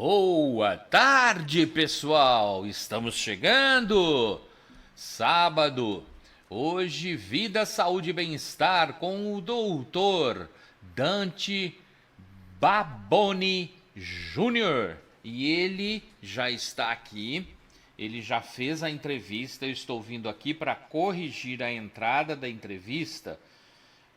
Boa tarde, pessoal! Estamos chegando! Sábado, hoje Vida, Saúde e Bem-Estar com o doutor Dante Baboni Júnior. E ele já está aqui, ele já fez a entrevista. Eu estou vindo aqui para corrigir a entrada da entrevista,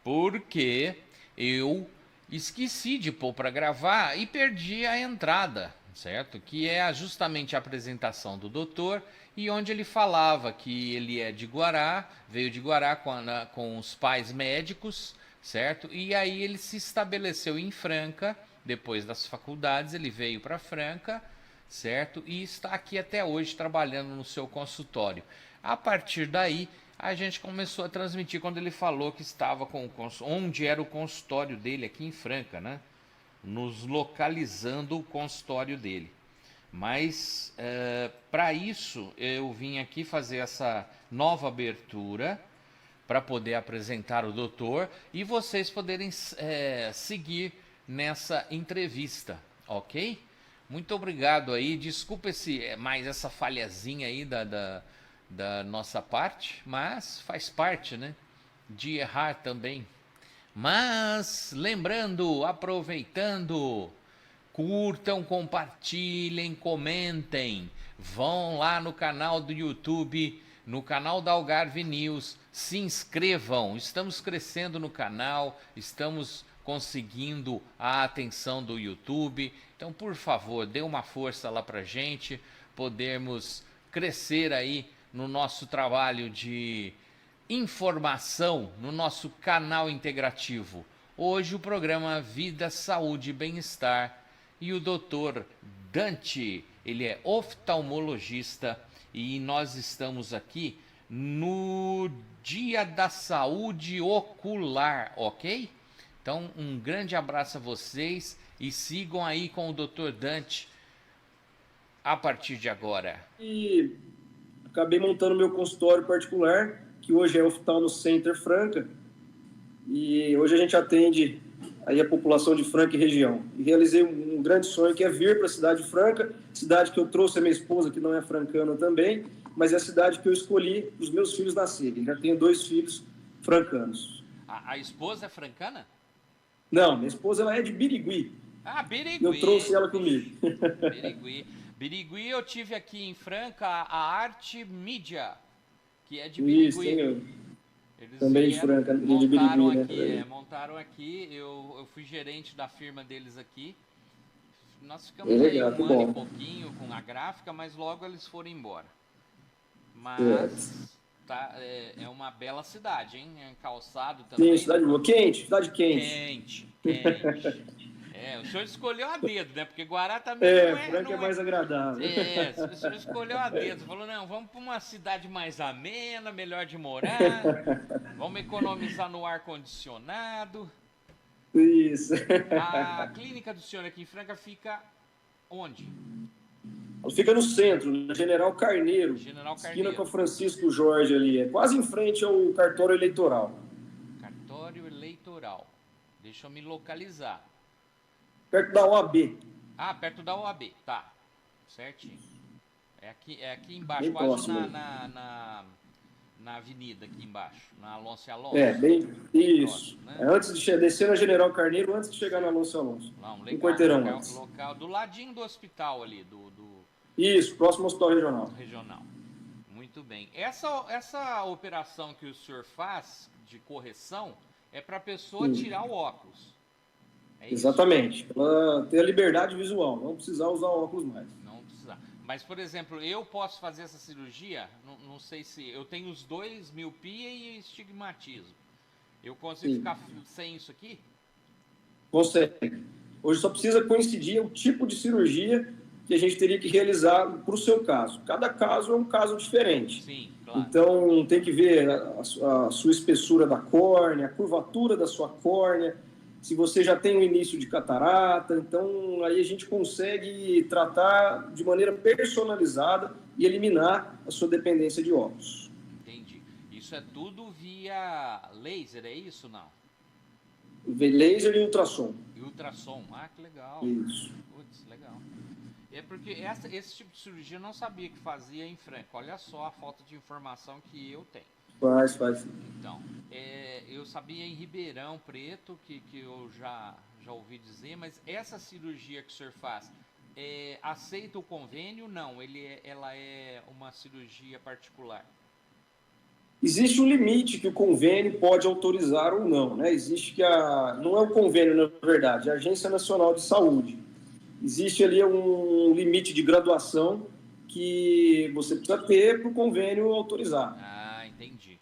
porque eu esqueci de pôr para gravar e perdi a entrada, certo? Que é justamente a apresentação do doutor e onde ele falava que ele é de Guará, veio de Guará com os pais médicos, certo? E aí ele se estabeleceu em Franca, depois das faculdades ele veio para Franca, certo? E está aqui até hoje trabalhando no seu consultório. A partir daí, a gente começou a transmitir quando ele falou que estava onde era o consultório dele aqui em Franca, né? Nos localizando o consultório dele. Mas para isso eu vim aqui fazer essa nova abertura para poder apresentar o doutor e vocês poderem seguir nessa entrevista, ok? Muito obrigado aí, desculpa mais essa falhazinha aí da nossa parte, mas faz parte, né? De errar também. Mas, lembrando, aproveitando, curtam, compartilhem, comentem, vão lá no canal do YouTube, no canal da Algarve News, se inscrevam, estamos crescendo no canal, estamos conseguindo a atenção do YouTube, então por favor, dê uma força lá pra gente, podermos crescer aí no nosso trabalho de informação, no nosso canal integrativo. Hoje o programa Vida, Saúde e Bem-Estar e o doutor Dante, ele é oftalmologista e nós estamos aqui no Dia da Saúde Ocular, ok? Então um grande abraço a vocês e sigam aí com o doutor Dante a partir de agora. E acabei montando meu consultório particular, que hoje é Oftalmo Center Franca, e hoje a gente atende aí a população de Franca e região. E realizei um grande sonho, que é vir para a cidade de Franca, cidade que eu trouxe a minha esposa, que não é francana também, mas é a cidade que eu escolhi para os meus filhos nascerem. Já tenho 2 filhos francanos. A esposa é francana? Não, minha esposa ela é de Birigui. Ah, Birigui. Eu trouxe ela comigo. Birigui. Birigui eu tive aqui em Franca a Arte Mídia, que é de Birigui. Isso, senhor. Eles também de Franca, de montaram Birigui, aqui, né? montaram aqui, eu fui gerente da firma deles aqui. Nós ficamos Legal, aí que um ano bom. e pouquinho com a gráfica, mas logo eles foram embora. Mas tá, é uma bela cidade, hein? É calçado também. Sim, cidade boa. Quente, cidade Quente, quente. O senhor escolheu a dedo, né? Porque Guará também Franca é mais agradável. o senhor escolheu a dedo. Falou, não, vamos para uma cidade mais amena, melhor de morar. Vamos economizar no ar-condicionado. Isso. A clínica do senhor aqui em Franca fica onde? Ela fica no centro, na General Carneiro. General Esquina Carneiro. com a Francisco Jorge ali. É quase em frente ao cartório eleitoral. Cartório eleitoral. Deixa eu me localizar. Perto da OAB. Ah, perto da OAB, tá. Certinho. É aqui embaixo, Bem quase próximo. na avenida aqui embaixo, na Alonso e Alonso. Bem isso. Próximo, né? Antes de descer na General Carneiro, antes de chegar na Alonso e Alonso. Não, Um legal, quarteirão antes. local, do ladinho do hospital ali, do Isso, próximo ao hospital regional. regional. Muito bem. Essa operação que o senhor faz de correção é para a pessoa tirar o óculos. É isso? Exatamente. Ela tem a liberdade visual, não precisar usar óculos mais. Não precisa. Mas, por exemplo, eu posso fazer essa cirurgia? Não sei se... Eu tenho os dois, miopia e estigmatismo. Eu consigo ficar sem isso aqui? Consegue. Hoje só precisa coincidir o tipo de cirurgia que a gente teria que realizar para o seu caso. Cada caso é um caso diferente. Sim, claro. Então, tem que ver a sua espessura da córnea, a curvatura da sua córnea, se você já tem um início de catarata. Então, aí a gente consegue tratar de maneira personalizada e eliminar a sua dependência de óculos. Entendi. Isso é tudo via laser, é isso ou não? Laser e ultrassom. E ultrassom. Ah, que legal. Isso. Putz, legal. É porque esse tipo de cirurgia eu não sabia que fazia em Franca. Olha só a falta de informação que eu tenho. Faz. Então, eu sabia em Ribeirão Preto, que eu já ouvi dizer, mas essa cirurgia que o senhor faz, aceita o convênio? Não, ela é uma cirurgia particular. Existe um limite que o convênio pode autorizar ou não, né? Existe não é o convênio, na verdade, é a Agência Nacional de Saúde. Existe ali um limite de graduação que você precisa ter para o convênio autorizar. Ah, entendi.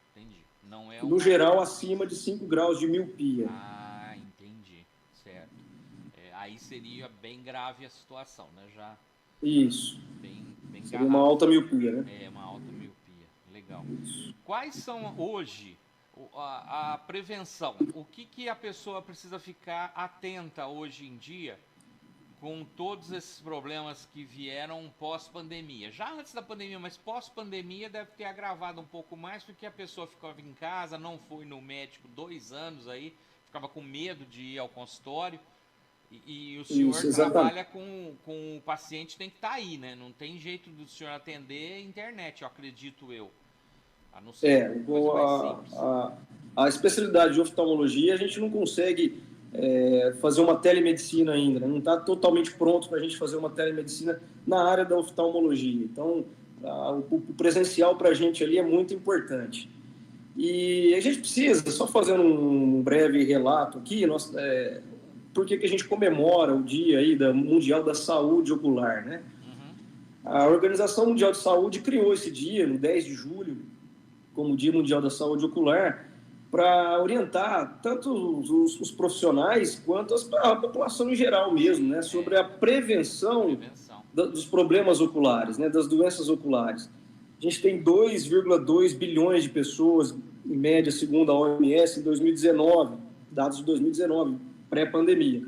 Não é No geral, acima de 5 graus de miopia. Ah, entendi, certo. Aí seria bem grave a situação, né? Já Isso. bem Seria uma alta miopia, né? uma alta miopia. Legal. Quais são hoje a prevenção? O que a pessoa precisa ficar atenta hoje em dia com todos esses problemas que vieram pós-pandemia? Já antes da pandemia, mas pós-pandemia deve ter agravado um pouco mais, porque a pessoa ficava em casa, não foi no médico 2 anos aí, ficava com medo de ir ao consultório. E o senhor trabalha com o paciente, tem que estar aí, né? Não tem jeito do senhor atender internet, eu acredito eu. A não ser coisa mais simples. A especialidade de oftalmologia, a gente não consegue fazer uma telemedicina ainda, né? Não está totalmente pronto para a gente fazer uma telemedicina na área da oftalmologia. Então, o presencial para a gente ali é muito importante. E a gente precisa, só fazendo um breve relato aqui, por que a gente comemora o dia aí Mundial da Saúde Ocular, né? A Organização Mundial de Saúde criou esse dia, no 10 de julho, como Dia Mundial da Saúde Ocular, para orientar tanto os profissionais quanto a população em geral mesmo, né, sobre a prevenção dos problemas oculares, né, das doenças oculares. A gente tem 2,2 bilhões de pessoas, em média, segundo a OMS, em 2019, dados de 2019, pré-pandemia,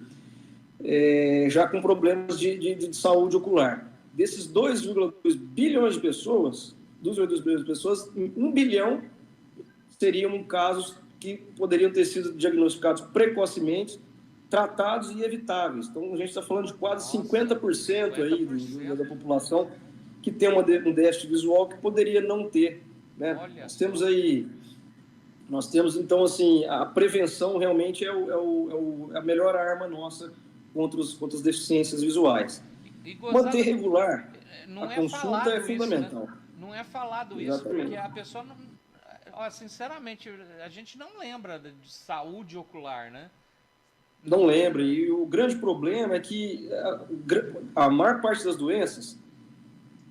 já com problemas de saúde ocular. Desses 2,2 bilhões de pessoas, 1 bilhão seriam casos que poderiam ter sido diagnosticados precocemente, tratados e evitáveis. Então, a gente está falando de quase 50% aí da população que tem um déficit visual que poderia não ter, né? Nós temos, então, assim, a prevenção realmente é a melhor arma nossa contra as deficiências visuais. Manter regular a consulta é fundamental. Isso, né? Não é falado isso, porque a pessoa não... sinceramente, a gente não lembra de saúde ocular, né? Não lembra. E o grande problema é que a maior parte das doenças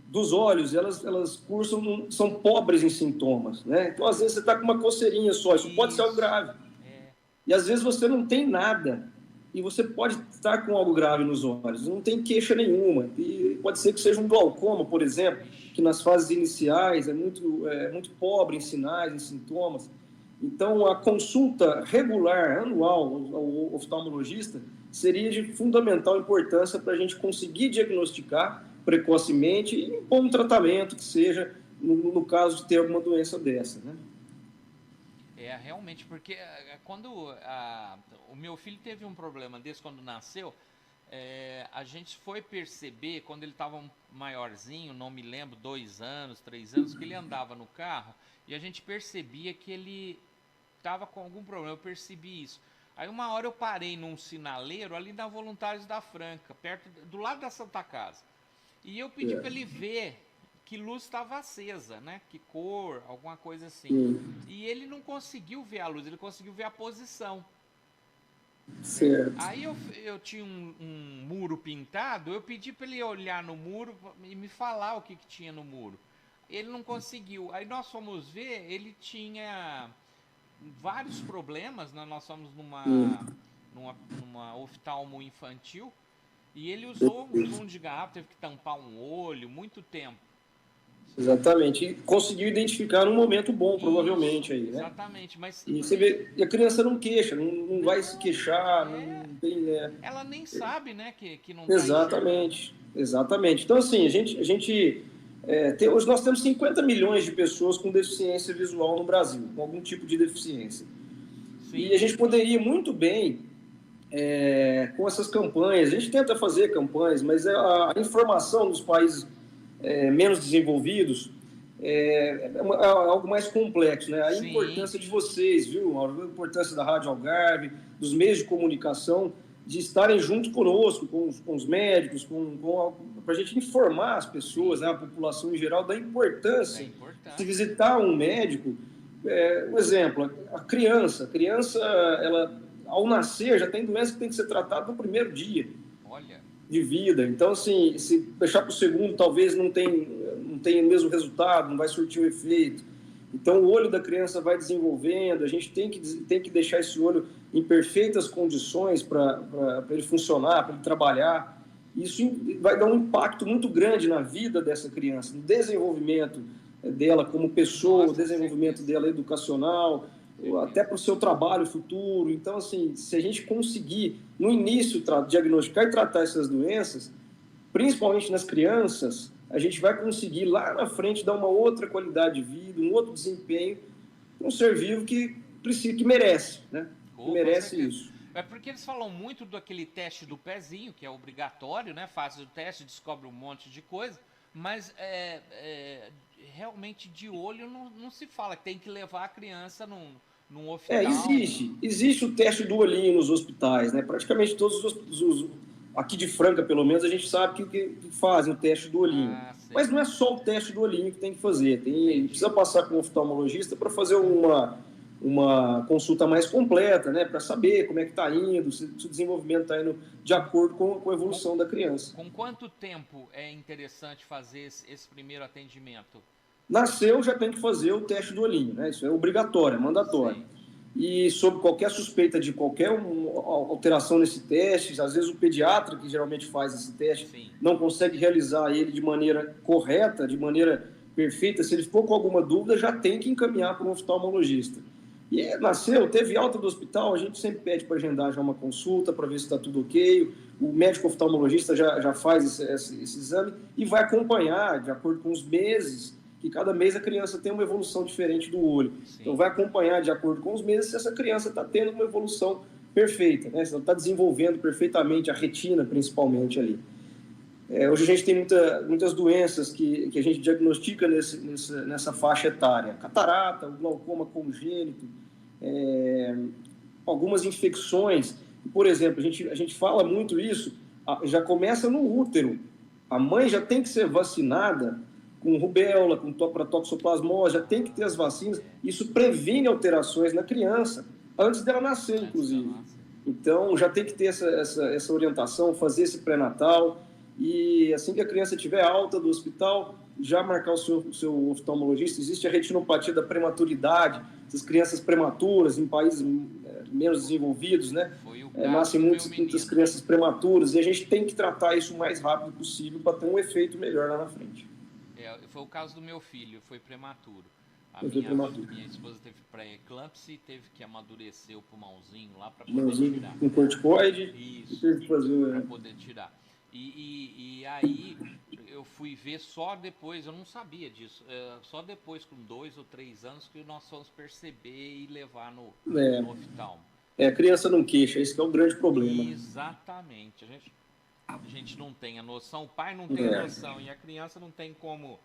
dos olhos, elas cursam, são pobres em sintomas, né? Então, às vezes, você está com uma coceirinha só, isso pode ser algo grave. E, às vezes, você não tem nada. E você pode estar com algo grave nos olhos, não tem queixa nenhuma. E pode ser que seja um glaucoma, por exemplo, que nas fases iniciais é muito pobre em sinais, em sintomas. Então, a consulta regular, anual, ao oftalmologista, seria de fundamental importância para a gente conseguir diagnosticar precocemente e um bom tratamento que seja no caso de ter alguma doença dessa, né? Realmente, porque quando o meu filho teve um problema desse quando nasceu, a gente foi perceber, quando ele estava maiorzinho, não me lembro, 2 anos, 3 anos, que ele andava no carro, e a gente percebia que ele estava com algum problema, eu percebi isso. Aí uma hora eu parei num sinaleiro ali na Voluntários da Franca, do lado da Santa Casa, e eu pedi para ele ver que luz estava acesa, né? Que cor, alguma coisa assim. E ele não conseguiu ver a luz, ele conseguiu ver a posição. Certo. Aí eu tinha um muro pintado, eu pedi para ele olhar no muro e me falar o que tinha no muro. Ele não conseguiu. Aí nós fomos ver, ele tinha vários problemas, né? Nós fomos numa oftalmo infantil, e ele usou um fundo de garrafa, teve que tampar um olho, muito tempo. Exatamente. E conseguiu identificar num momento bom, provavelmente, aí, né? Exatamente, mas... E você vê, e a criança não queixa, não vai se queixar, não tem... Ela nem sabe, né, que não Exatamente, exatamente. Então, assim, hoje nós temos 50 milhões de pessoas com deficiência visual no Brasil, com algum tipo de deficiência. Sim. E a gente poderia muito bem com essas campanhas. A gente tenta fazer campanhas, mas a informação dos países menos desenvolvidos é algo mais complexo, né? A Sim. importância de vocês, viu, Mauro? A importância da Rádio Algarve, dos meios de comunicação, de estarem junto conosco, com os médicos, para a gente informar as pessoas, né, a população em geral, da importância de visitar um médico. Um exemplo, a criança, ela, ao nascer, já tem doença que tem que ser tratada no primeiro dia de vida. Então, assim, se deixar para o segundo, talvez não tenha o mesmo resultado, não vai surtir o efeito. Então, o olho da criança vai desenvolvendo, a gente tem que deixar esse olho em perfeitas condições para ele funcionar, para ele trabalhar. Isso vai dar um impacto muito grande na vida dessa criança, no desenvolvimento dela como pessoa, o desenvolvimento dela educacional, até para o seu trabalho futuro. Então, assim, se a gente conseguir, no início, diagnosticar e tratar essas doenças, principalmente nas crianças, a gente vai conseguir, lá na frente, dar uma outra qualidade de vida, um outro desempenho, um ser vivo que merece, né? Que merece isso. É porque eles falam muito daquele teste do pezinho, que é obrigatório, né? Faz o teste, descobre um monte de coisa, mas realmente de olho não se fala que tem que levar a criança num hospital. Existe o teste do olhinho nos hospitais, né? Praticamente todos aqui de Franca, pelo menos, a gente sabe que fazem o teste do olhinho. Mas não é só o teste do olhinho que tem que fazer. Precisa passar com um oftalmologista para fazer uma consulta mais completa, né? Para saber como é que está indo, se o desenvolvimento está indo de acordo com a evolução da criança. Com quanto tempo é interessante fazer esse primeiro atendimento? Nasceu, já tem que fazer o teste do olhinho, né? Isso é obrigatório, é mandatório. Sim. E sob qualquer suspeita de qualquer alteração nesse teste, às vezes o pediatra, que geralmente faz esse teste, sim, não consegue realizar ele de maneira correta, de maneira perfeita. Se ele ficou com alguma dúvida, já tem que encaminhar para um oftalmologista. E nasceu, teve alta do hospital, a gente sempre pede para agendar já uma consulta, para ver se está tudo ok. O médico oftalmologista já faz esse exame e vai acompanhar, de acordo com os meses, que cada mês a criança tem uma evolução diferente do olho. Sim. Então vai acompanhar de acordo com os meses se essa criança está tendo uma evolução perfeita, né? Se ela está desenvolvendo perfeitamente a retina, principalmente ali. Hoje a gente tem muitas doenças que a gente diagnostica nessa faixa etária. Catarata, o glaucoma congênito, algumas infecções. Por exemplo, a gente fala muito isso, já começa no útero. A mãe já tem que ser vacinada com rubéola, para toxoplasmose, já tem que ter as vacinas. Isso previne alterações na criança, antes dela nascer, inclusive. Então, já tem que ter essa orientação, fazer esse pré-natal, e assim que a criança estiver alta do hospital, já marcar o seu oftalmologista. Existe a retinopatia da prematuridade, essas crianças prematuras em países menos desenvolvidos, né? Nascem muitas crianças prematuras, e a gente tem que tratar isso o mais rápido possível para ter um efeito melhor lá na frente. Foi o caso do meu filho, foi prematuro. Minha esposa teve pré-eclâmpsia e teve que amadurecer o pulmãozinho lá para poder tirar. Com corticoide? Isso, para poder tirar. E aí eu fui ver só depois, eu não sabia disso, só depois, com 2 ou 3 anos, que nós fomos perceber e levar no oftalmo. A criança não queixa, esse que é o grande problema. Exatamente, a gente não tem a noção, o pai não tem a noção, e a criança não tem como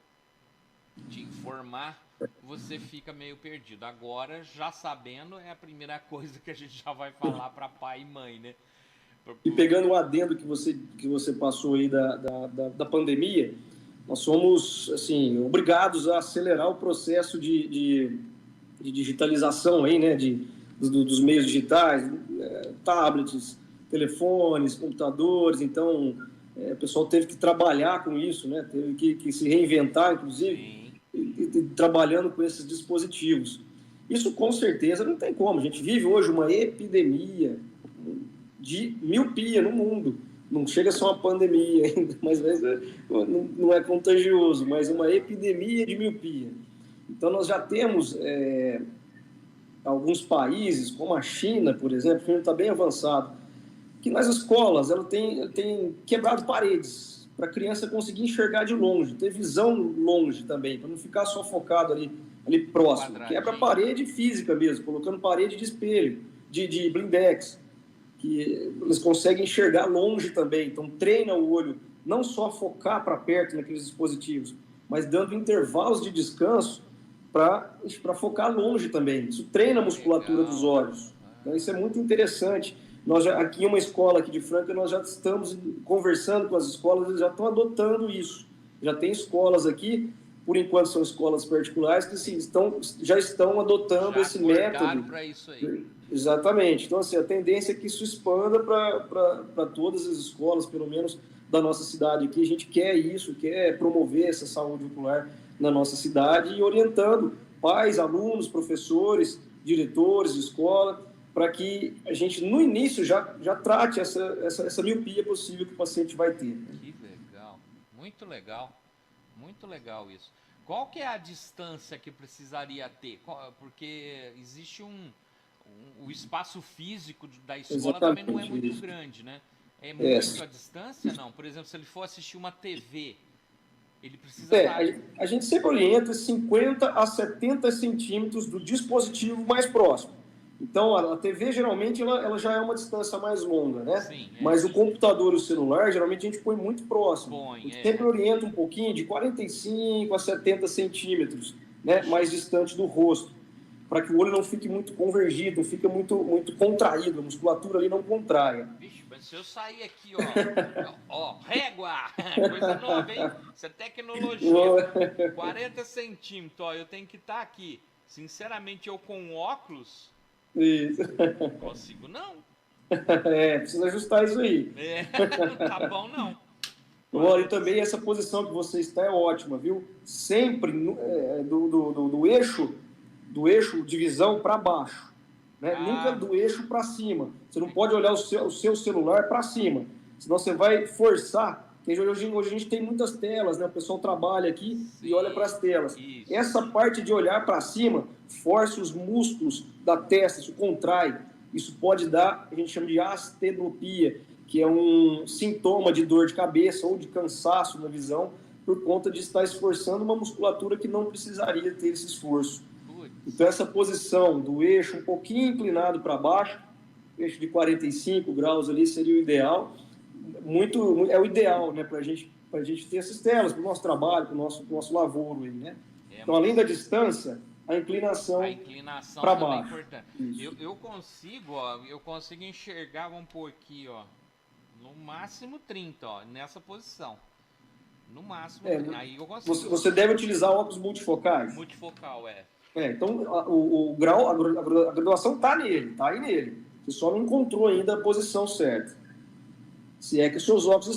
te informar, você fica meio perdido. Agora, já sabendo, é a primeira coisa que a gente já vai falar para pai e mãe, né? E pegando o adendo que você passou aí da pandemia, nós somos, assim, obrigados a acelerar o processo de digitalização aí, né, dos meios digitais, tablets, telefones, computadores. Então, o pessoal teve que trabalhar com isso, né? Teve que se reinventar, inclusive, e trabalhando com esses dispositivos. Isso, com certeza, não tem como. A gente vive hoje uma epidemia de miopia no mundo. Não chega a ser uma pandemia ainda, mas não é contagioso, mas uma epidemia de miopia. Então, nós já temos alguns países, como a China, por exemplo, que está bem avançado, que nas escolas ela tem quebrado paredes para a criança conseguir enxergar de longe, ter visão longe também, para não ficar só focado ali próximo. Quebra a parede física mesmo, colocando parede de espelho, de blindex, que eles conseguem enxergar longe também. Então, treina o olho não só focar para perto naqueles dispositivos, mas dando intervalos de descanso para focar longe também. Isso treina a musculatura dos olhos. Então, isso é muito interessante. Nós já, aqui em uma escola aqui de Franca, nós já estamos conversando com as escolas, eles já estão adotando isso. Já tem escolas aqui, por enquanto são escolas particulares, que assim, já estão adotando já esse método. Para isso aí. Exatamente. Então, assim, a tendência é que isso expanda para todas as escolas, pelo menos da nossa cidade aqui. A gente quer isso, quer promover essa saúde ocular na nossa cidade e orientando pais, alunos, professores, diretores de escola, para que a gente, no início, já trate essa miopia possível que o paciente vai ter. Que legal. Muito legal isso. Qual que é a distância que precisaria ter? Porque existe o espaço físico da escola. Exatamente. Também não é muito grande, né? É muito a distância, não? Por exemplo, se ele for assistir uma TV, ele precisa... A gente sempre orienta 50 a 70 centímetros do dispositivo mais próximo. Então, a TV, geralmente, ela já é uma distância mais longa, né? Sim, mas o computador e o celular, geralmente, a gente põe muito próximo. A gente sempre orienta um pouquinho, de 45 a 70 centímetros, né? Mais distante do rosto, para que o olho não fique muito convergido, não fique muito contraído, a musculatura ali não contraia. Vixe, mas se eu sair aqui, régua, coisa nova, hein? Isso é tecnologia. 40 centímetros, eu tenho que estar aqui. Sinceramente, eu com óculos... Isso. Não consigo, não. Precisa ajustar isso aí. Não tá bom, não. Olha, e também essa posição que você está é ótima, viu? Sempre do eixo de visão para baixo, né? Nunca do eixo para cima. Você não pode olhar o seu celular para cima, senão você vai forçar. Hoje a gente tem muitas telas, né? O pessoal trabalha aqui e olha para as telas. Isso. Essa parte de olhar para cima força os músculos da testa, isso contrai. Isso pode dar, a gente chama de astenopia, que é um sintoma de dor de cabeça ou de cansaço na visão, por conta de estar esforçando uma musculatura que não precisaria ter esse esforço. Então, essa posição do eixo um pouquinho inclinado para baixo, eixo de 45 graus ali seria o ideal. É o ideal, né, para a gente ter essas telas, para o nosso trabalho, para o nosso lavoro aí, né? Então, além da distância, a inclinação para baixo. É importante. Eu consigo enxergar, vamos pôr aqui, no máximo 30, nessa posição. No máximo, aí eu consigo. Você deve utilizar óculos multifocais? Multifocal, então, o grau, a graduação está nele, está aí nele. Você só não encontrou ainda a posição certa. Se é que os seus óculos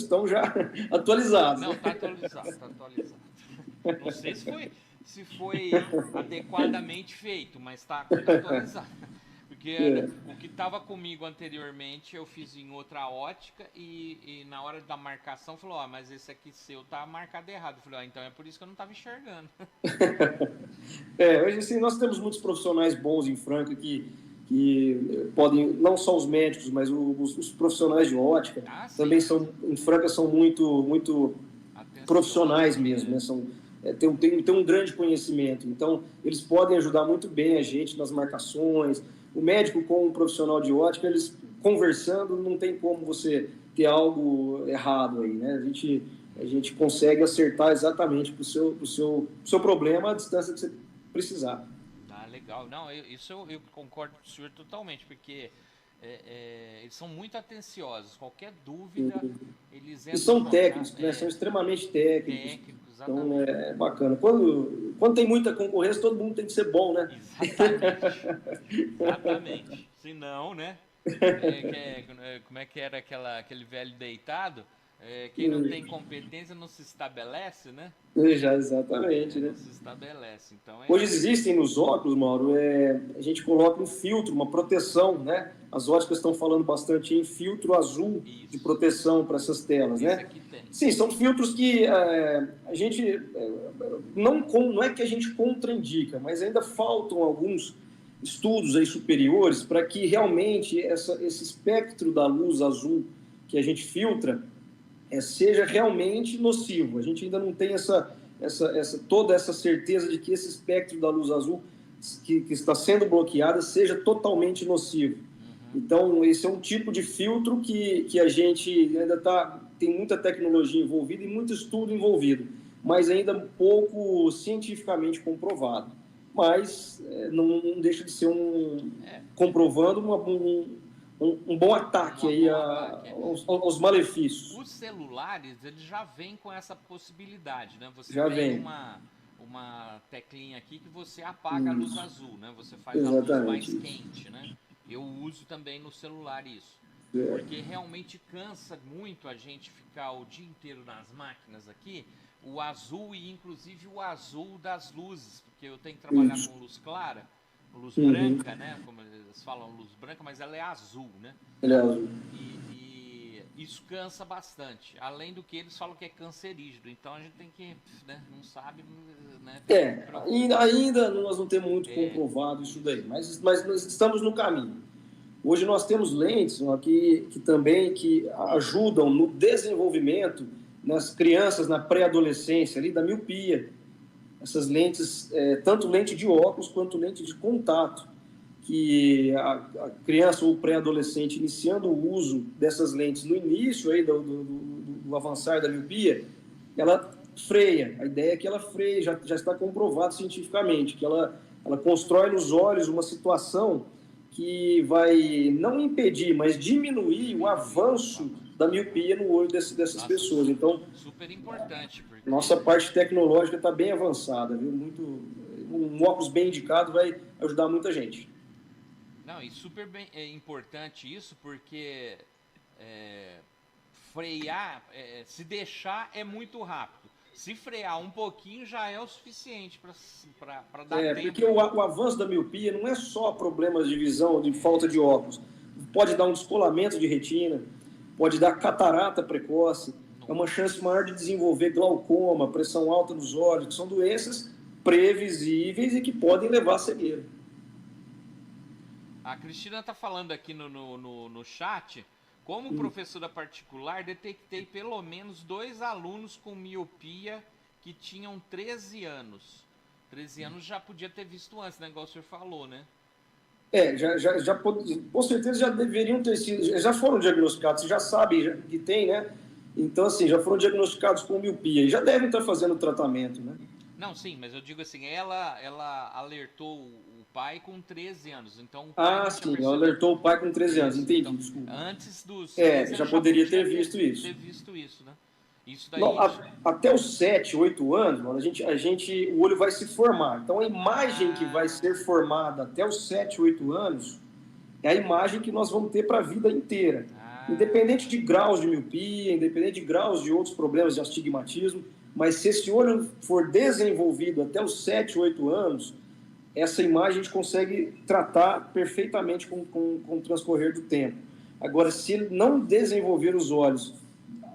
estão já atualizados. Não, está atualizado. Não sei se foi adequadamente feito, mas está atualizado. Porque o que estava comigo anteriormente eu fiz em outra ótica e na hora da marcação falou, mas esse aqui seu tá marcado errado. Eu falei, então é por isso que eu não estava enxergando. Hoje assim, nós temos muitos profissionais bons em Franca que podem, não só os médicos, mas os profissionais de ótica também em Franca são muito profissionais mesmo, né? Tem um grande conhecimento, então eles podem ajudar muito bem a gente nas marcações. O médico com o profissional de ótica, eles conversando, não tem como você ter algo errado aí, né? A gente consegue acertar exatamente para o seu problema a distância que você precisar. Legal. Não, isso eu concordo com o senhor totalmente, porque eles são muito atenciosos. Qualquer dúvida, eles entram. E são técnicos, né? São extremamente técnicos. Então é bacana. Quando tem muita concorrência, todo mundo tem que ser bom, né? Exatamente. Se não, né? Como é que era aquele velho deitado? Quem não tem competência não se estabelece, né? Exatamente, né? Não se estabelece. Então, Hoje existem nos óculos, Mauro, a gente coloca um filtro, uma proteção, né? As óticas estão falando bastante em filtro azul de proteção para essas telas, né? Aqui tem. Sim, são filtros que a gente não é que a gente contraindica, mas ainda faltam alguns estudos aí superiores para que realmente esse espectro da luz azul que a gente filtra seja realmente nocivo. A gente ainda não tem toda essa certeza de que esse espectro da luz azul que está sendo bloqueada seja totalmente nocivo. Então, esse é um tipo de filtro que a gente ainda tem muita tecnologia envolvida e muito estudo envolvido, mas ainda pouco cientificamente comprovado. Mas não deixa de ser comprovando um bom ataque aí aos malefícios. Os celulares, eles já vêm com essa possibilidade, né? Você Já tem vem. uma teclinha aqui que você apaga a luz azul, né? Você faz Exatamente. a luz mais quente, né? Eu uso também no celular isso. Porque realmente cansa muito a gente ficar o dia inteiro nas máquinas aqui, o azul e inclusive o azul das luzes, porque eu tenho que trabalhar com luz clara, luz branca, né? Como eles falam luz branca, mas ela é azul, né? Ele é azul. E isso cansa bastante. Além do que eles falam que é cancerígeno, então a gente tem que, né? Não sabe, né? Ainda nós não temos muito comprovado isso daí, mas nós estamos no caminho. Hoje nós temos lentes que também ajudam no desenvolvimento nas crianças, na pré-adolescência, ali, da miopia. Essas lentes, tanto lente de óculos quanto lente de contato, que a criança ou pré-adolescente iniciando o uso dessas lentes no início aí do avançar da miopia, ela freia. A ideia é que ela freia, já está comprovado cientificamente, que ela constrói nos olhos uma situação que vai não impedir, mas diminuir o avanço da miopia no olho dessas pessoas. Então, super importante. Porque nossa parte tecnológica está bem avançada, viu? Um óculos bem indicado vai ajudar muita gente. Não, e super importante isso, porque frear, se deixar é muito rápido. Se frear um pouquinho já é o suficiente para dar tempo. Porque o avanço da miopia não é só problemas de visão, de falta de óculos. Pode dar um descolamento de retina, pode dar catarata precoce, é uma chance maior de desenvolver glaucoma, pressão alta nos olhos, que são doenças previsíveis e que podem levar à cegueira. A Cristina está falando aqui no chat, como professora particular, detectei pelo menos 2 alunos com miopia que tinham 13 anos. 13 anos já podia ter visto antes, né? Igual o senhor falou, né? Com certeza já deveriam ter sido, já foram diagnosticados, você já sabe que tem, né? Então, assim, já foram diagnosticados com miopia e já devem estar fazendo o tratamento, né? Não, sim, mas eu digo assim, ela alertou o pai com 13 anos, então o pai não tinha Sim, percebido. ela alertou o pai com 13 anos, entendi, então, desculpa. Antes dos 13 já poderia ter visto isso. Né? Isso daí... Até os 7, 8 anos, mano, o olho vai se formar. Então, a imagem que vai ser formada até os 7, 8 anos é a imagem que nós vamos ter para a vida inteira. Independente de graus de miopia, independente de graus de outros problemas de astigmatismo, mas se esse olho for desenvolvido até os 7, 8 anos, essa imagem a gente consegue tratar perfeitamente com o transcorrer do tempo. Agora, se ele não desenvolver os olhos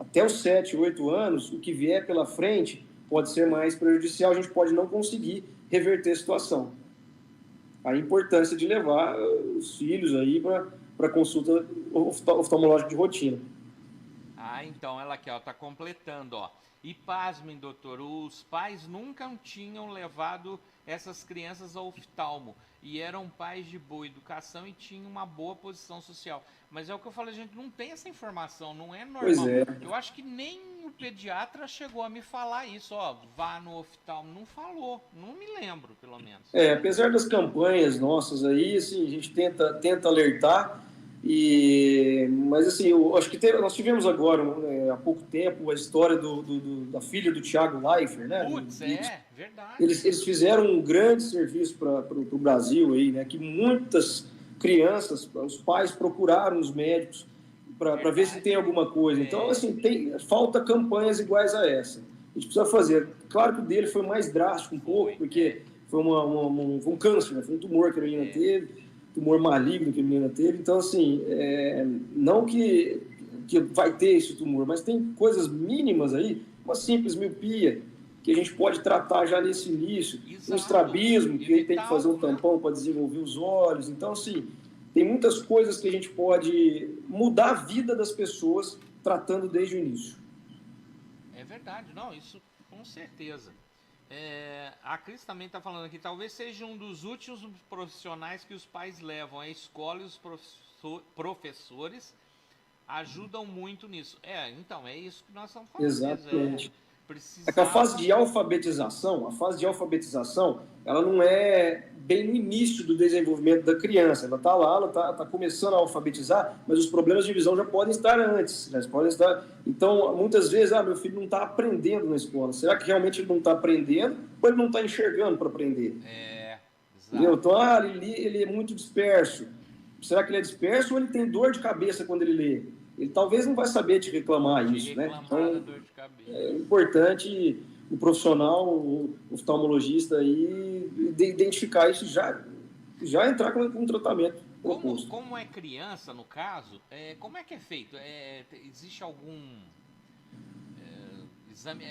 até os 7, 8 anos, o que vier pela frente pode ser mais prejudicial, a gente pode não conseguir reverter a situação. A importância de levar os filhos aí para consulta oftalmológica de rotina. Então ela aqui, ó, tá completando, ó. E pasmem, doutor, os pais nunca tinham levado essas crianças ao oftalmo e eram pais de boa educação e tinham uma boa posição social. Mas é o que eu falei, a gente não tem essa informação, não é normal. Pois é. Eu acho que nem o pediatra chegou a me falar isso, ó, vá no oftalmo, não falou, não me lembro, pelo menos. Apesar das campanhas nossas aí, assim, a gente tenta alertar. Mas assim, eu acho que nós tivemos agora, há pouco tempo, a história da filha do Thiago Leifert, né? Putz, verdade. Eles fizeram um grande serviço para o Brasil aí, né? Que muitas crianças, os pais procuraram os médicos para ver se tem alguma coisa. Então, assim, falta campanhas iguais a essa. A gente precisa fazer. Claro que o dele foi mais drástico um pouco, porque foi um câncer, né? Foi um tumor que a menina teve, tumor maligno que a menina teve. Então, assim, não que vai ter esse tumor, mas tem coisas mínimas aí, uma simples miopia, que a gente pode tratar já nesse início. Um estrabismo, que ele tem que fazer um tampão para desenvolver os olhos. Então, assim, tem muitas coisas que a gente pode mudar a vida das pessoas tratando desde o início. É verdade, não, isso com certeza. A Cris também está falando aqui, talvez seja um dos últimos profissionais que os pais levam, a escola e os professores ajudam muito nisso. Então, é isso que nós estamos falando. Exatamente. É que a fase de alfabetização, ela não é bem no início do desenvolvimento da criança. Ela está lá, ela está começando a alfabetizar, mas os problemas de visão já podem estar antes. Né? Então, muitas vezes, meu filho não está aprendendo na escola. Será que realmente ele não está aprendendo ou ele não está enxergando para aprender? Exato. Então, ele é muito disperso. Será que ele é disperso ou ele tem dor de cabeça quando ele lê? Ele talvez não vai saber te reclamar isso, né? Então, dor de cabeça. É importante o profissional, o oftalmologista aí identificar isso e já entrar com um tratamento proposto. Como é criança, no caso, como é que é feito? Existe algum exame?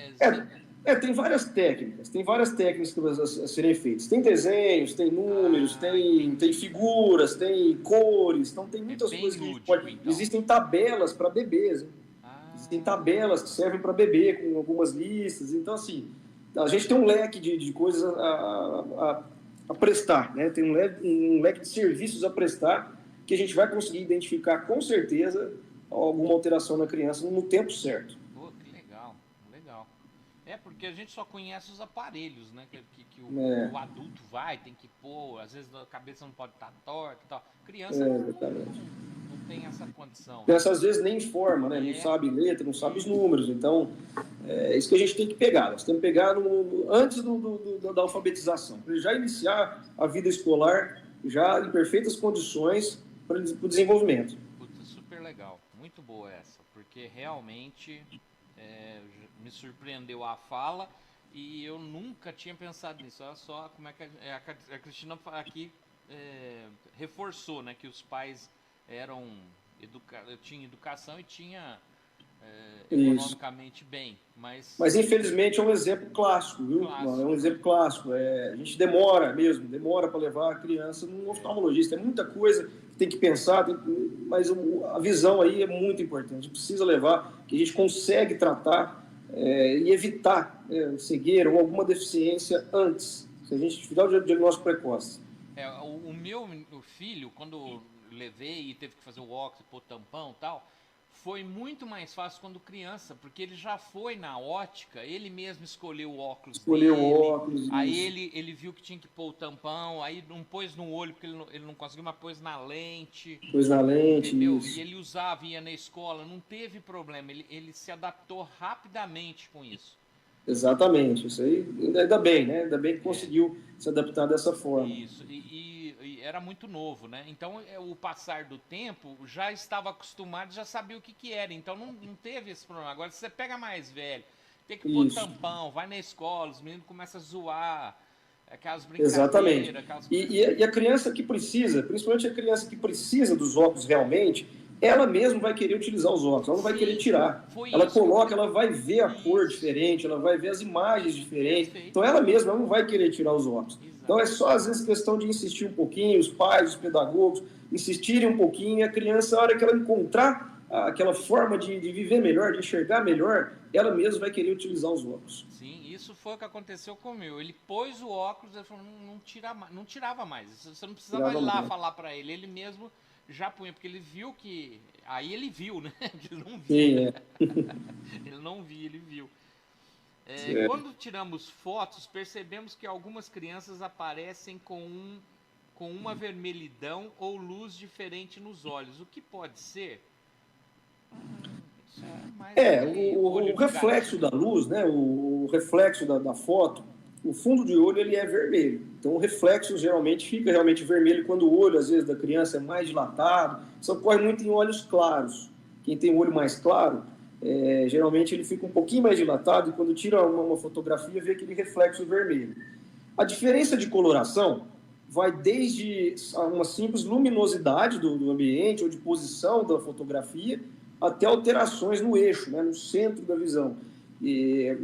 Tem várias técnicas a serem feitas. Tem desenhos, tem números, tem figuras, tem cores, então tem muitas coisas que a gente pode... Então. Existem tabelas para bebês, hein? Existem tabelas que servem para bebê, com algumas listas. Então, assim, a gente tem um leque de coisas a prestar, né? Tem um leque de serviços a prestar que a gente vai conseguir identificar com certeza alguma alteração na criança no tempo certo. Que legal. Porque a gente só conhece os aparelhos, né? Que o adulto tem que pôr, às vezes a cabeça não pode estar torta e tal. Criança não tem essa condição. Criança às vezes nem informa, né? Não sabe letra, não sabe os números. Então, é isso que a gente tem que pegar. Nós temos que pegar antes da alfabetização, para ele já iniciar a vida escolar já em perfeitas condições para o desenvolvimento. Super legal. Muito boa essa, porque realmente me surpreendeu a fala e eu nunca tinha pensado nisso. Olha só como é que a Cristina aqui reforçou, né, que os pais tinham educação e tinha economicamente bem, mas infelizmente é um exemplo clássico, viu? É um exemplo clássico. A gente demora para levar a criança num oftalmologista. É muita coisa que tem que pensar, mas a visão aí é muito importante. A gente precisa levar, que a gente consegue tratar e evitar cegueira ou alguma deficiência antes, se a gente fizer o diagnóstico precoce. O meu filho, quando levei e teve que fazer o óculos, pôr tampão e tal, foi muito mais fácil quando criança, porque ele já foi na ótica, ele mesmo escolheu o óculos dele, aí ele viu que tinha que pôr o tampão, aí não pôs no olho porque ele não conseguiu, mas pôs na lente. Entendeu? Isso. E ele ia na escola, não teve problema, ele se adaptou rapidamente com isso. Exatamente, isso aí, ainda bem, né? Ainda bem que conseguiu se adaptar dessa forma. Isso, e era muito novo, né? Então, o passar do tempo, já estava acostumado, já sabia o que era, então não teve esse problema. Agora, se você pega mais velho, tem que pôr tampão, vai na escola, os meninos começam a zoar, aquelas brincadeiras. Exatamente. E a criança que precisa, principalmente a criança que precisa dos óculos realmente, ela mesma vai querer utilizar os óculos, ela não vai querer tirar. Ela coloca, ela vai ver a cor diferente, ela vai ver as imagens diferentes. Então ela mesma não vai querer tirar os óculos. Então é só às vezes questão de insistir um pouquinho, os pais, os pedagogos, insistirem um pouquinho, e a criança, a hora que ela encontrar aquela forma de viver melhor, de enxergar melhor, ela mesma vai querer utilizar os óculos. Sim, isso foi o que aconteceu com o meu. Ele pôs o óculos, ele falou, não tirava mais. Você não precisava ir lá falar para ele, ele mesmo já punha, porque ele viu que... Aí ele viu, né? Ele não via. Ele não via, ele viu. Quando tiramos fotos, percebemos que algumas crianças aparecem com uma vermelhidão ou luz diferente nos olhos. O que pode ser? O reflexo da luz, né? O reflexo da foto, o fundo de olho ele é vermelho. Então o reflexo geralmente fica realmente vermelho quando o olho, às vezes, da criança é mais dilatado. Isso ocorre muito em olhos claros. Quem tem o olho mais claro, geralmente ele fica um pouquinho mais dilatado e quando tira uma fotografia vê aquele reflexo vermelho. A diferença de coloração vai desde uma simples luminosidade do ambiente ou de posição da fotografia até alterações no eixo, né, no centro da visão. E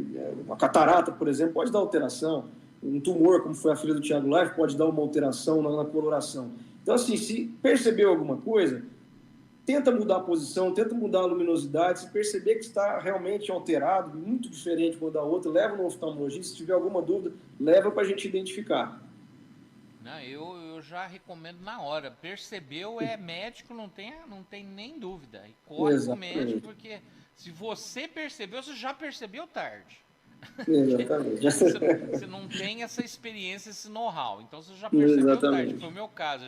uma catarata, por exemplo, pode dar alteração. Um tumor, como foi a filha do Thiago Life, pode dar uma alteração na coloração. Então, assim, se percebeu alguma coisa, tenta mudar a posição, tenta mudar a luminosidade. Se perceber que está realmente alterado, muito diferente uma da outra, leva no oftalmologista. Se tiver alguma dúvida, leva para a gente identificar. Não, eu já recomendo na hora. Percebeu, é médico, não tem nem dúvida. E corre pro médico, Exatamente. porque se você percebeu, você já percebeu tarde. Exatamente. Você não tem essa experiência, esse know-how. Então você já percebeu tarde. Foi o Exatamente. meu caso.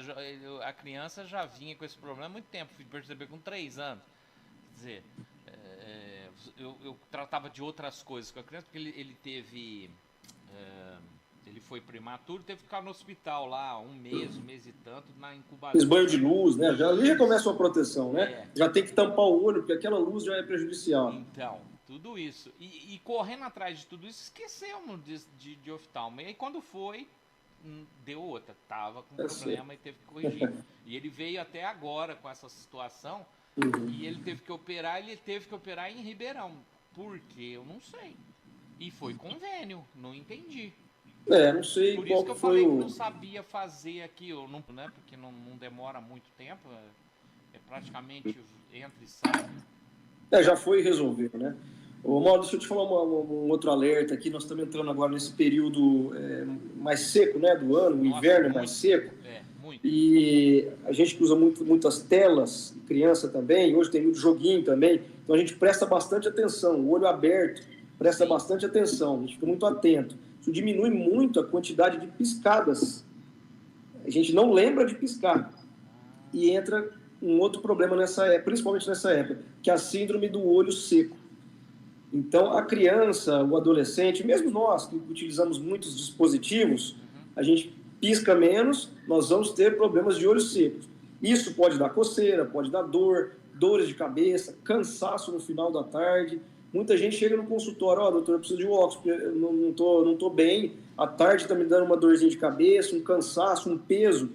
A criança já vinha com esse problema há muito tempo. Fui perceber com 3 anos. Quer dizer, eu tratava de outras coisas com a criança, porque ele teve. é, ele foi prematuro, teve que ficar no hospital lá um mês e tanto, na Os incubadora. banhos de luz, né? Ali já Isso. começa uma proteção, né? É. Já tem que tampar o olho, porque aquela luz já é prejudicial. Então, tudo isso. E correndo atrás de tudo isso, esquecemos de oftalmo. E aí quando foi, deu outra. Tava com Eu sei. problema e teve que corrigir. E ele veio até agora com essa situação e ele teve que operar em Ribeirão. Por quê? Eu não sei. E foi convênio, não entendi. Não sei Por isso qual que que eu foi falei que não o. sabia fazer aqui, eu não, né? Porque não demora muito tempo, é praticamente entra e sai. Já foi e resolveu, né? Ô, Mauro, deixa eu te falar um outro alerta aqui. Nós estamos entrando agora nesse período mais seco, né, do ano, o Nossa, inverno é mais muito. seco. Muito. E a gente que usa muitas telas, criança também, hoje tem muito joguinho também, então a gente presta bastante atenção, o olho aberto, presta Sim. bastante atenção, a gente fica muito atento. Isso diminui muito a quantidade de piscadas. A gente não lembra de piscar. E entra um outro problema nessa época, principalmente nessa época, que é a síndrome do olho seco. Então, a criança, o adolescente, mesmo nós que utilizamos muitos dispositivos, a gente pisca menos, nós vamos ter problemas de olhos secos. Isso pode dar coceira, pode dar dor, dores de cabeça, cansaço no final da tarde. Muita gente chega no consultório, doutor, eu preciso de um óculos, porque eu não tô bem, à tarde está me dando uma dorzinha de cabeça, um cansaço, um peso.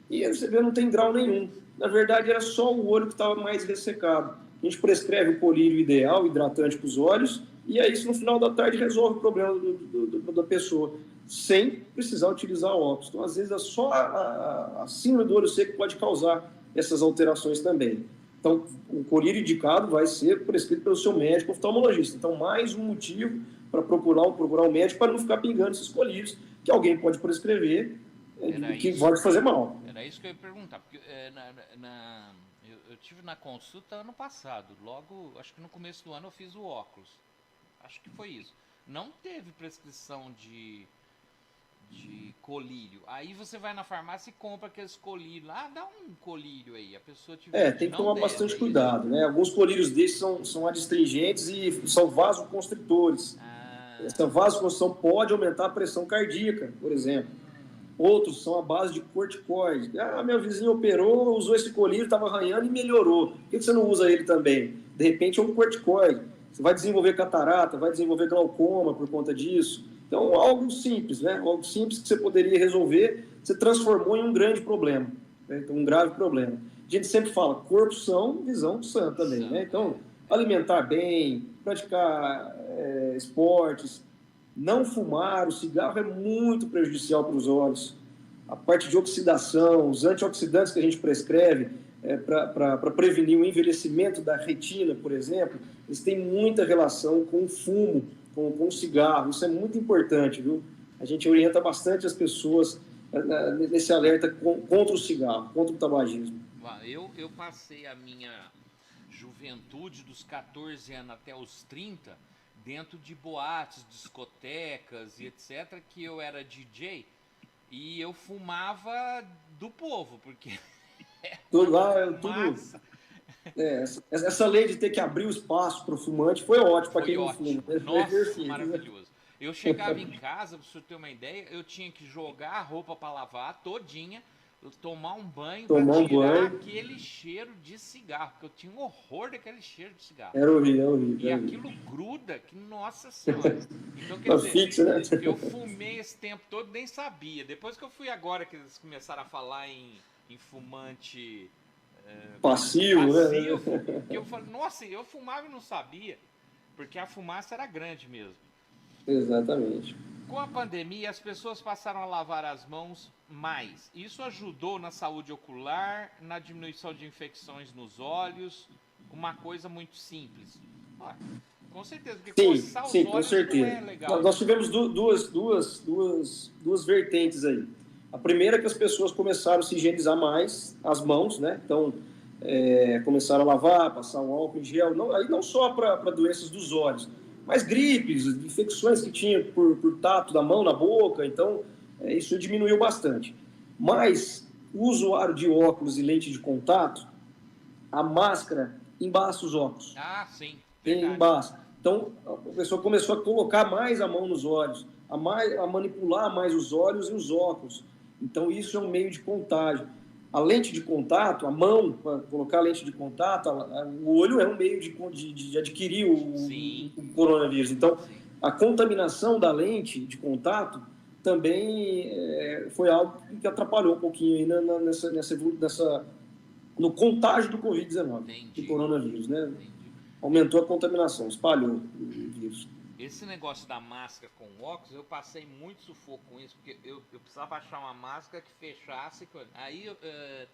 E aí você vê, não tem grau nenhum. Na verdade, era só o olho que estava mais ressecado. A gente prescreve o colírio ideal, hidratante para os olhos, e aí isso no final da tarde resolve o problema da pessoa, sem precisar utilizar óculos. Então, às vezes, é só a síndrome do olho seco que pode causar essas alterações também. Então, o colírio indicado vai ser prescrito pelo seu médico oftalmologista. Então, mais um motivo para procurar um médico para não ficar pingando esses colírios que alguém pode prescrever que pode fazer mal. Era isso que eu ia perguntar, porque eu tive na consulta ano passado, logo, acho que no começo do ano eu fiz o óculos. Acho que foi isso. Não teve prescrição de colírio. Aí você vai na farmácia e compra aqueles colírios. Ah, dá um colírio aí. A pessoa te vende. Tem que Não tomar deve, bastante é cuidado, né? Alguns colírios desses são adstringentes e são vasoconstritores. Essa vasoconstrição pode aumentar a pressão cardíaca, por exemplo. Outros são à base de corticoide. Ah, meu vizinho operou, usou esse colírio, estava arranhando e melhorou. Por que você não usa ele também? De repente é um corticoide. Você vai desenvolver catarata, vai desenvolver glaucoma por conta disso. Então, algo simples, né? Algo simples que você poderia resolver, você transformou em um grande problema, né? Então, um grave problema. A gente sempre fala corpo são, visão sã também, né? Então, alimentar bem, praticar esportes, não fumar, o cigarro é muito prejudicial para os olhos. A parte de oxidação, os antioxidantes que a gente prescreve para prevenir o envelhecimento da retina, por exemplo, eles têm muita relação com o fumo, com o cigarro. Isso é muito importante, viu? A gente orienta bastante as pessoas nesse alerta contra o cigarro, contra o tabagismo. Eu passei a minha juventude dos 14 anos até os 30 dentro de boates, discotecas e etc, que eu era DJ e eu fumava do povo, porque tudo lá, tudo. Essa lei de ter que abrir o espaço para o fumante foi ótimo para quem não fuma. Nossa, maravilhoso. Eu chegava em casa, para você ter uma ideia, eu tinha que jogar a roupa para lavar todinha, tomar um banho para tirar aquele cheiro de cigarro, porque eu tinha um horror daquele cheiro de cigarro. Era horrível. E aquilo gruda, que nossa senhora. Então, quer dizer, né? Eu fumei esse tempo todo, nem sabia. Depois que eu fui agora, que eles começaram a falar em fumante passivo, né? Que eu falei, nossa, eu fumava e não sabia, porque a fumaça era grande mesmo. Exatamente. Com a pandemia, as pessoas passaram a lavar as mãos mais. Isso ajudou na saúde ocular, na diminuição de infecções nos olhos, uma coisa muito simples. Com certeza, porque coçar os olhos com certeza. Não é legal. Nós tivemos duas vertentes aí. A primeira é que as pessoas começaram a se higienizar mais as mãos, né? Então, começaram a lavar, passar um álcool em gel, aí não só para doenças dos olhos, mas gripes, infecções que tinha por tato da mão na boca, então isso diminuiu bastante. Mas o usuário de óculos e lente de contato, a máscara embaça os óculos. Ah, sim. Embaça. Então, a pessoa começou a colocar mais a mão nos olhos, a manipular mais os olhos e os óculos. Então, isso é um meio de contágio. A lente de contato, a mão, para colocar a lente de contato, o olho é um meio de adquirir o coronavírus. Então, a contaminação da lente de contato também foi algo que atrapalhou um pouquinho aí no contágio do Covid-19, do coronavírus, né? Entendi. Aumentou a contaminação, espalhou o vírus. Esse negócio da máscara com óculos, eu passei muito sufoco com isso, porque eu precisava achar uma máscara que fechasse. Aí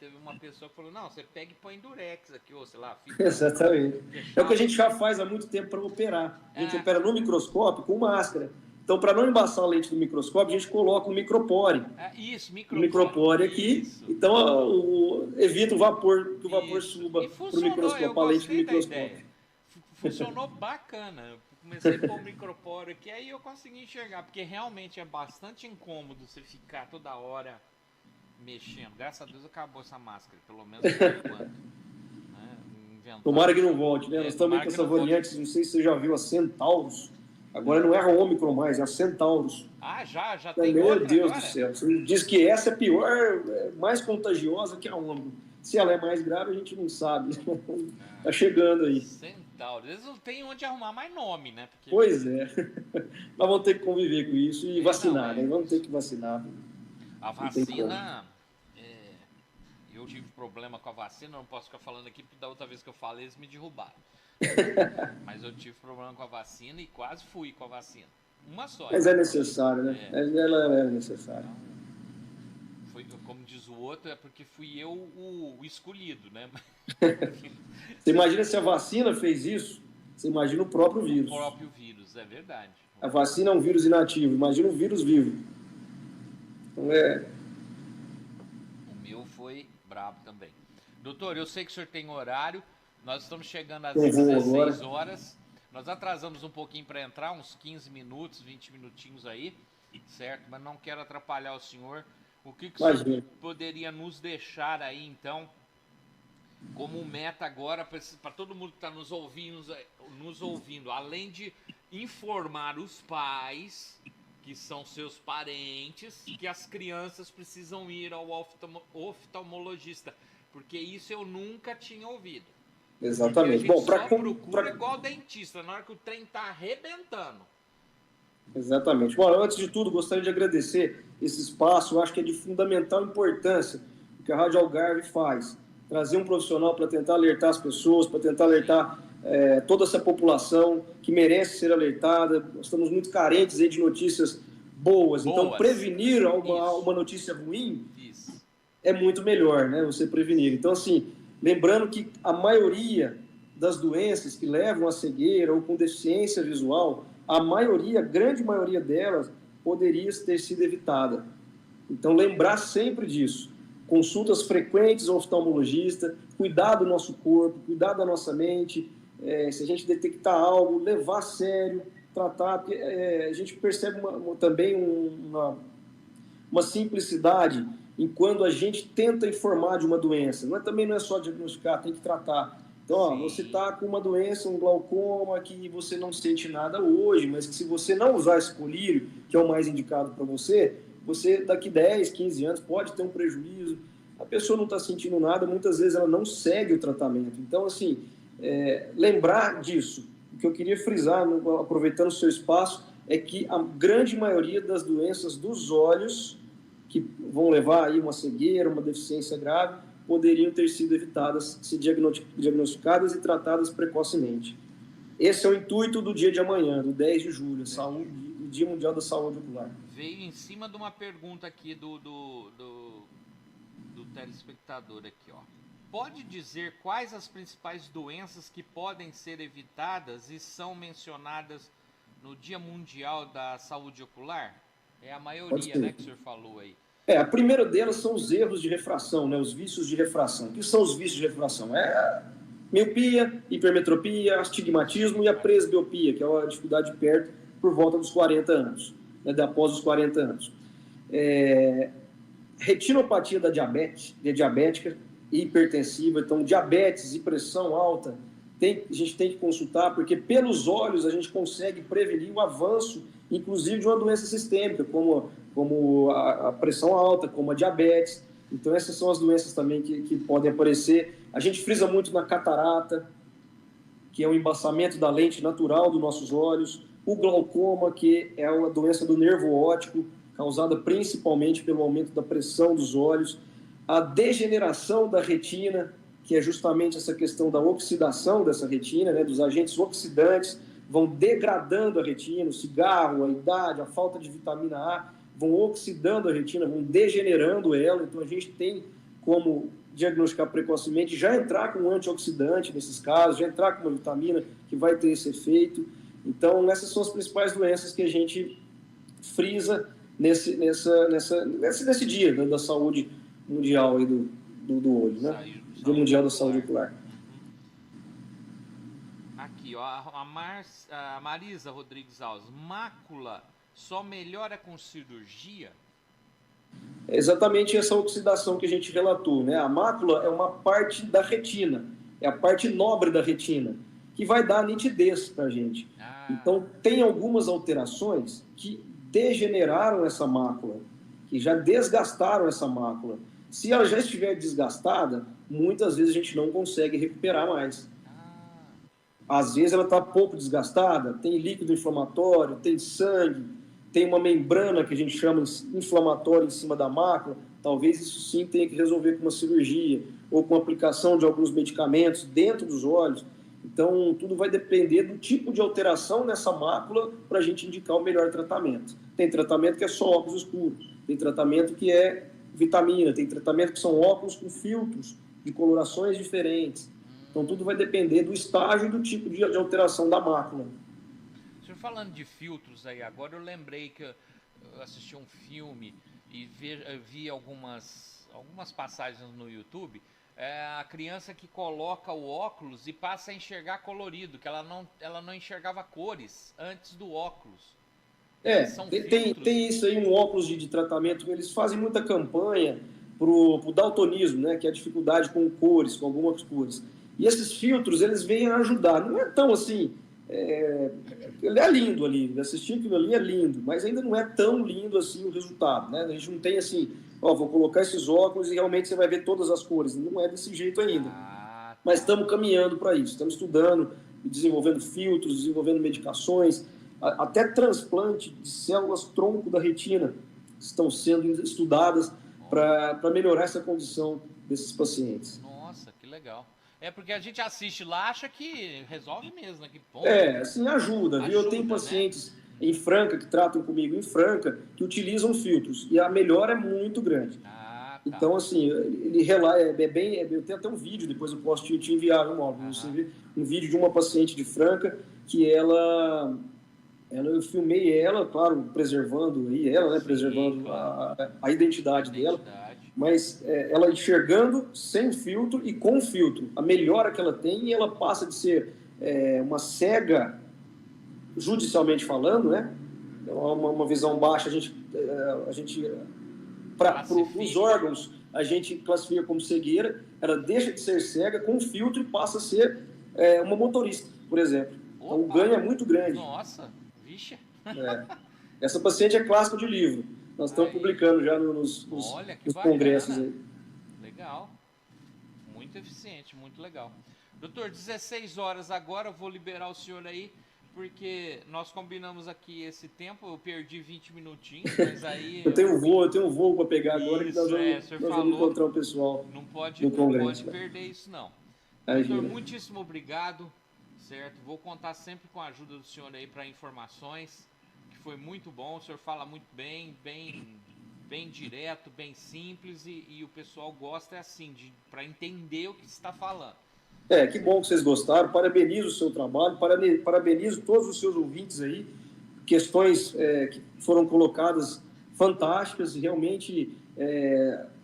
teve uma pessoa que falou, não, você pega e põe durex aqui, ou sei lá, fica. Exatamente. É o que a gente já faz há muito tempo para operar. A gente opera no microscópio com máscara. Então, para não embaçar a lente do microscópio, a gente coloca um micropore. Isso, micropore aqui. Isso. Então, evita o vapor, que o vapor suba para o microscópio, a lente do microscópio. Funcionou bacana. Eu comecei a pôr o micropore aqui, aí eu consegui enxergar, porque realmente é bastante incômodo você ficar toda hora mexendo. Graças a Deus acabou essa máscara, pelo menos por enquanto. Tomara que não volte, né? Nós estamos com essa variante, não sei se você já viu a Centaurus. Agora não é a Ômicron mais, é a Centaurus. Ah, já tem Meu outra Deus agora? do céu. Você diz que essa é pior, mais contagiosa que a Ômicron. Se ela é mais grave, a gente não sabe. Tá chegando aí. Centaurus. Eles não têm onde arrumar mais nome, né? Porque... Pois é. Nós vamos ter que conviver com isso e vacinar, né? Vamos ter que vacinar. A vacina... Eu tive problema com a vacina, não posso ficar falando aqui, porque da outra vez que eu falei, eles me derrubaram. Mas eu tive problema com a vacina e quase fui com a vacina. Uma só. Mas é necessário, né? Ela é necessária. Então, como diz o outro, é porque fui eu o escolhido, né? Você imagina se a vacina fez isso? Você imagina o próprio vírus. O próprio vírus, é verdade. A vacina é um vírus inativo, imagina um vírus vivo. Então O meu foi brabo também. Doutor, eu sei que o senhor tem horário, nós estamos chegando às 16 horas, nós atrasamos um pouquinho para entrar, uns 15 minutos, 20 minutinhos aí, certo? Mas não quero atrapalhar o senhor. O que o senhor poderia nos deixar aí, então, como meta agora, para todo mundo que está nos ouvindo, além de informar os pais, que são seus parentes, que as crianças precisam ir ao oftalmologista, porque isso eu nunca tinha ouvido. Exatamente. Bom, procura igual dentista, na hora que o trem está arrebentando. Exatamente. Bom, antes de tudo, gostaria de agradecer esse espaço. Eu acho que é de fundamental importância o que a Rádio Algarve faz. Trazer um profissional para tentar alertar as pessoas, para tentar alertar toda essa população que merece ser alertada. Nós estamos muito carentes aí de notícias boas. Então, prevenir uma notícia ruim é muito melhor, né? Você prevenir. Então, assim, lembrando que a maioria das doenças que levam à cegueira ou com deficiência visual, a grande maioria delas poderia ter sido evitada. Então, lembrar sempre disso. Consultas frequentes ao oftalmologista, cuidar do nosso corpo, cuidar da nossa mente, se a gente detectar algo, levar a sério, tratar, porque a gente percebe também uma simplicidade em quando a gente tenta informar de uma doença. Também não é só diagnosticar, tem que tratar. Então, você está com uma doença, um glaucoma, que você não sente nada hoje, mas que se você não usar esse colírio, que é o mais indicado para você daqui 10, 15 anos pode ter um prejuízo. A pessoa não está sentindo nada, muitas vezes ela não segue o tratamento. Então, assim, lembrar disso. O que eu queria frisar, aproveitando o seu espaço, é que a grande maioria das doenças dos olhos, que vão levar aí uma cegueira, uma deficiência grave, poderiam ter sido evitadas se diagnosticadas e tratadas precocemente. Esse é o intuito do dia de amanhã, do 10 de julho, o Dia Mundial da Saúde Ocular. Veio em cima de uma pergunta aqui do telespectador aqui, ó. Pode dizer quais as principais doenças que podem ser evitadas e são mencionadas no Dia Mundial da Saúde Ocular? É a maioria, né, que o senhor falou aí. A primeira delas são os erros de refração, né? Os vícios de refração. O que são os vícios de refração? É a miopia, hipermetropia, astigmatismo e a presbiopia, que é a dificuldade de perto por volta dos 40 anos, né? Após os 40 anos. Retinopatia da diabetes, diabética e hipertensiva, então diabetes e pressão alta, a gente tem que consultar, porque pelos olhos a gente consegue prevenir o avanço, inclusive de uma doença sistêmica, como a pressão alta, como a diabetes. Então essas são as doenças também que podem aparecer. A gente frisa muito na catarata, que é o embaçamento da lente natural dos nossos olhos, o glaucoma, que é uma doença do nervo óptico, causada principalmente pelo aumento da pressão dos olhos, a degeneração da retina, que é justamente essa questão da oxidação dessa retina, né, dos agentes oxidantes, vão degradando a retina, o cigarro, a idade, a falta de vitamina A, vão oxidando a retina, vão degenerando ela, então a gente tem como diagnosticar precocemente, já entrar com um antioxidante nesses casos, já entrar com uma vitamina que vai ter esse efeito. Então, essas são as principais doenças que a gente frisa nesse dia, né, da saúde mundial aí do olho, né? Dia Mundial da Saúde Ocular. Aqui, ó, a Marisa Rodrigues Alves, mácula só melhora com cirurgia? É exatamente essa oxidação que a gente relatou, né? A mácula é uma parte da retina, é a parte nobre da retina, que vai dar nitidez para a gente. Então, tem algumas alterações que degeneraram essa mácula, que já desgastaram essa mácula. Se ela já estiver desgastada, muitas vezes a gente não consegue recuperar mais. Às vezes ela está pouco desgastada, tem líquido inflamatório, tem sangue, tem uma membrana que a gente chama inflamatória em cima da mácula. Talvez isso sim tenha que resolver com uma cirurgia ou com a aplicação de alguns medicamentos dentro dos olhos. Então, tudo vai depender do tipo de alteração nessa mácula para a gente indicar o melhor tratamento. Tem tratamento que é só óculos escuros, tem tratamento que é vitamina, tem tratamento que são óculos com filtros de colorações diferentes. Então, tudo vai depender do estágio e do tipo de alteração da mácula. O senhor falando de filtros aí, agora eu lembrei que eu assisti um filme e vi algumas passagens no YouTube. A criança que coloca o óculos e passa a enxergar colorido, que ela não enxergava cores antes do óculos. Tem isso aí, um óculos de tratamento. Eles fazem muita campanha pro daltonismo, né, que é a dificuldade com cores, com algumas cores. E esses filtros, eles vêm a ajudar. Não é tão assim... ele é lindo ali, assistir aquilo ali é lindo, mas ainda não é tão lindo assim o resultado, né? A gente não tem assim, vou colocar esses óculos e realmente você vai ver todas as cores. Não é desse jeito ainda. Mas estamos caminhando para isso, estamos estudando, desenvolvendo filtros, desenvolvendo medicações, até transplante de células tronco da retina estão sendo estudadas para melhorar essa condição desses pacientes. Nossa, que legal. É porque a gente assiste lá, acha que resolve mesmo, né? Que bom. Assim, ajuda, viu? Eu tenho pacientes, né, em Franca, que tratam comigo em Franca, que utilizam filtros, e a melhora é muito grande. Então, assim, ele eu tenho até um vídeo, depois eu posso te enviar você vê um vídeo de uma paciente de Franca, que eu filmei ela, claro, preservando aí ela, né? Preservando a identidade dela. Mas ela enxergando sem filtro e com filtro. A melhora que ela tem, ela passa de ser uma cega, judicialmente falando, né? Uma visão baixa, a gente para os órgãos, a gente classifica como cegueira, ela deixa de ser cega com filtro e passa a ser uma motorista, por exemplo. Então, o ganho é muito grande. Nossa, vixe. Essa paciente é clássico de livro. Nós estamos publicando já nos congressos aí. Legal. Muito eficiente, muito legal. Doutor, 16 horas agora, eu vou liberar o senhor aí, porque nós combinamos aqui esse tempo, eu perdi 20 minutinhos, mas aí... eu tenho um voo para pegar agora, que nós vamos encontrar o pessoal no congresso. Não pode perder isso, não. Doutor, muitíssimo obrigado, certo? Vou contar sempre com a ajuda do senhor aí para informações, que foi muito bom, o senhor fala muito bem direto, bem simples, e o pessoal gosta assim, para entender o que você está falando. Que bom que vocês gostaram, parabenizo o seu trabalho, parabenizo todos os seus ouvintes aí, questões que foram colocadas fantásticas, e realmente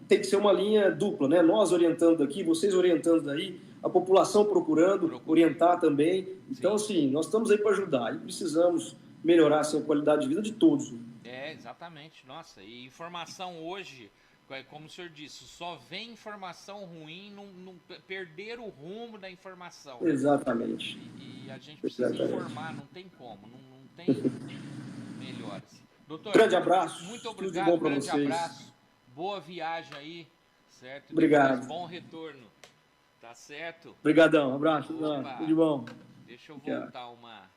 tem que ser uma linha dupla, né? Nós orientando daqui, vocês orientando daí, a população procurando orientar também. Então, assim, nós estamos aí para ajudar e precisamos melhorar assim, a qualidade de vida de todos. Exatamente. Nossa, e informação hoje, como o senhor disse, só vem informação ruim, não perder o rumo da informação. Exatamente. E a gente precisa informar, não tem como, não tem melhores. Doutor, grande abraço. Muito Tudo de obrigado, bom para grande vocês. abraço. Boa viagem aí, certo? Obrigado. Depois, bom retorno. Tá certo? Obrigadão, um abraço. Opa, Tudo de bom. Deixa eu voltar uma...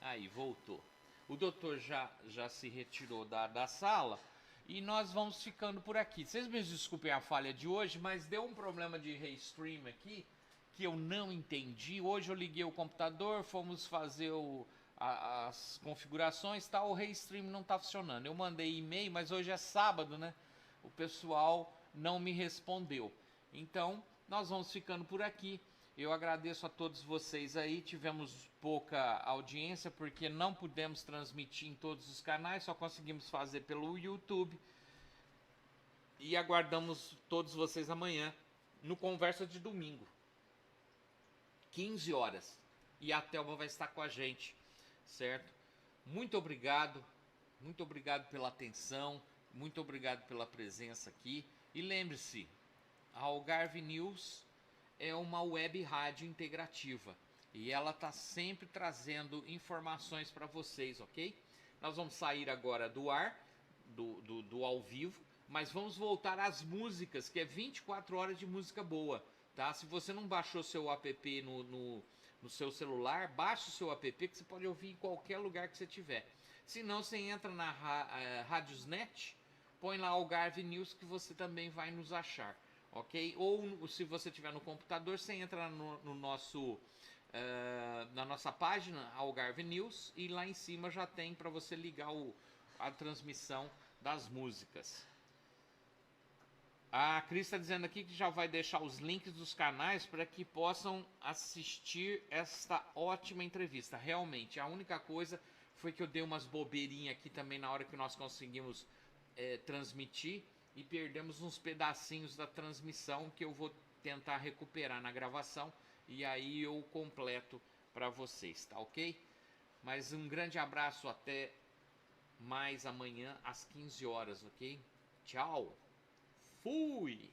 Aí, voltou. O doutor já se retirou da sala e nós vamos ficando por aqui. Vocês me desculpem a falha de hoje, mas deu um problema de restream aqui que eu não entendi. Hoje eu liguei o computador, fomos fazer as configurações, tá? O restream não tá funcionando. Eu mandei e-mail, mas hoje é sábado, né? O pessoal não me respondeu. Então, nós vamos ficando por aqui. Eu agradeço a todos vocês aí, tivemos pouca audiência porque não pudemos transmitir em todos os canais, só conseguimos fazer pelo YouTube. E aguardamos todos vocês amanhã no Conversa de Domingo, 15 horas. E a Thelma vai estar com a gente, certo? Muito obrigado pela atenção, muito obrigado pela presença aqui. E lembre-se, a Algarve News é uma web rádio integrativa e ela está sempre trazendo informações para vocês, ok? Nós vamos sair agora do ar, do ao vivo, mas vamos voltar às músicas, que é 24 horas de música boa, tá? Se você não baixou seu app no seu celular, baixe o seu app que você pode ouvir em qualquer lugar que você tiver. Se não, você entra na Radiosnet, põe lá Algarve News que você também vai nos achar. Ok? Ou se você tiver no computador, você entra no nosso na nossa página Algarve News e lá em cima já tem para você ligar a transmissão das músicas. A Cris está dizendo aqui que já vai deixar os links dos canais para que possam assistir esta ótima entrevista. Realmente, a única coisa foi que eu dei umas bobeirinhas aqui também na hora que nós conseguimos transmitir e perdemos uns pedacinhos da transmissão que eu vou tentar recuperar na gravação e aí eu completo para vocês, tá ok? Mas um grande abraço, até mais amanhã às 15 horas, ok? Tchau! Fui!